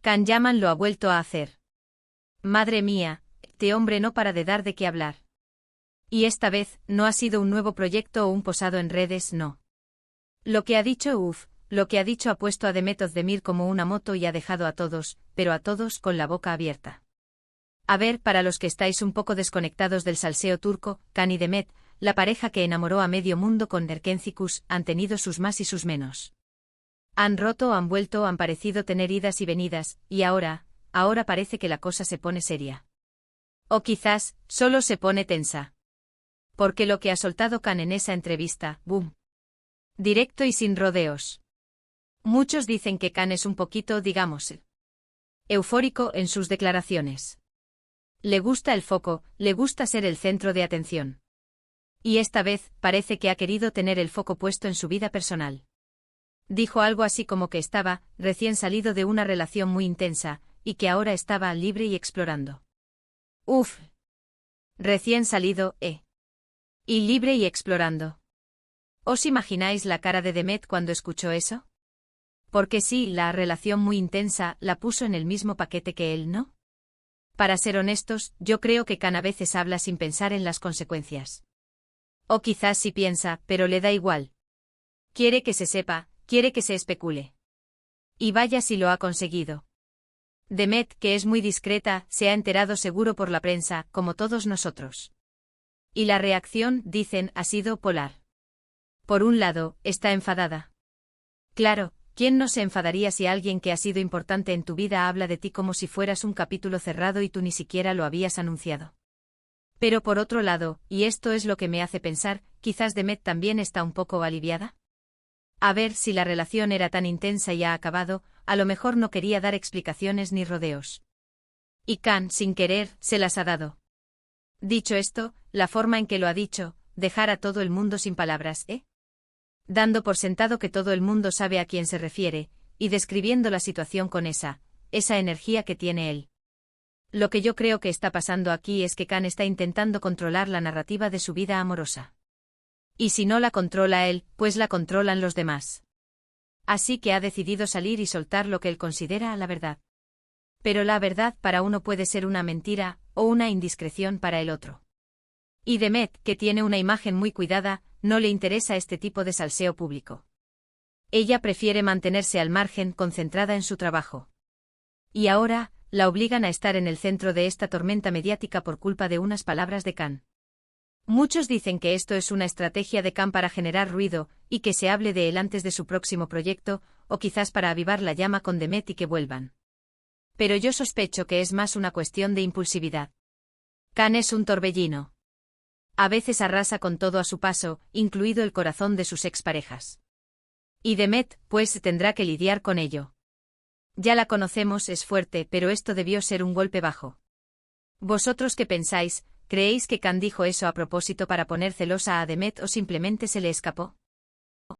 Can Yaman lo ha vuelto a hacer. Madre mía, este hombre no para de dar de qué hablar. Y esta vez, no ha sido un nuevo proyecto o un posado en redes, no. Lo que ha dicho, lo que ha dicho ha puesto a Demet Özdemir como una moto y ha dejado a todos, pero a todos con la boca abierta. A ver, para los que estáis un poco desconectados del salseo turco, Can y Demet, la pareja que enamoró a medio mundo con Erkencikus, han tenido sus más y sus menos. Han roto, han vuelto, han parecido tener idas y venidas, y ahora parece que la cosa se pone seria. O quizás, solo se pone tensa. Porque lo que ha soltado Can en esa entrevista, boom. Directo y sin rodeos. Muchos dicen que Can es un poquito, digamos, eufórico en sus declaraciones. Le gusta el foco, le gusta ser el centro de atención. Y esta vez, parece que ha querido tener el foco puesto en su vida personal. Dijo algo así como que estaba recién salido de una relación muy intensa, y que ahora estaba libre y explorando. Uf. Recién salido, Y libre y explorando. ¿Os imagináis la cara de Demet cuando escuchó eso? Porque sí, la relación muy intensa la puso en el mismo paquete que él, ¿no? Para ser honestos, yo creo que Can a veces habla sin pensar en las consecuencias. O quizás sí piensa, pero le da igual. Quiere que se sepa, quiere que se especule. Y vaya si lo ha conseguido. Demet, que es muy discreta, se ha enterado seguro por la prensa, como todos nosotros. Y la reacción, dicen, ha sido polar. Por un lado, está enfadada. Claro, ¿quién no se enfadaría si alguien que ha sido importante en tu vida habla de ti como si fueras un capítulo cerrado y tú ni siquiera lo habías anunciado? Pero por otro lado, y esto es lo que me hace pensar, quizás Demet también está un poco aliviada. A ver, si la relación era tan intensa y ha acabado, a lo mejor no quería dar explicaciones ni rodeos. Y Can, sin querer, se las ha dado. Dicho esto, la forma en que lo ha dicho, dejar a todo el mundo sin palabras, dando por sentado que todo el mundo sabe a quién se refiere, y describiendo la situación con esa energía que tiene él. Lo que yo creo que está pasando aquí es que Can está intentando controlar la narrativa de su vida amorosa. Y si no la controla él, pues la controlan los demás. Así que ha decidido salir y soltar lo que él considera la verdad. Pero la verdad para uno puede ser una mentira, o una indiscreción para el otro. Y Demet, que tiene una imagen muy cuidada, no le interesa este tipo de salseo público. Ella prefiere mantenerse al margen, concentrada en su trabajo. Y ahora, la obligan a estar en el centro de esta tormenta mediática por culpa de unas palabras de Can. Muchos dicen que esto es una estrategia de Can para generar ruido, y que se hable de él antes de su próximo proyecto, o quizás para avivar la llama con Demet y que vuelvan. Pero yo sospecho que es más una cuestión de impulsividad. Can es un torbellino. A veces arrasa con todo a su paso, incluido el corazón de sus exparejas. Y Demet, pues, tendrá que lidiar con ello. Ya la conocemos, es fuerte, pero esto debió ser un golpe bajo. ¿Vosotros qué pensáis? ¿Creéis que Can dijo eso a propósito para poner celosa a Demet o simplemente se le escapó?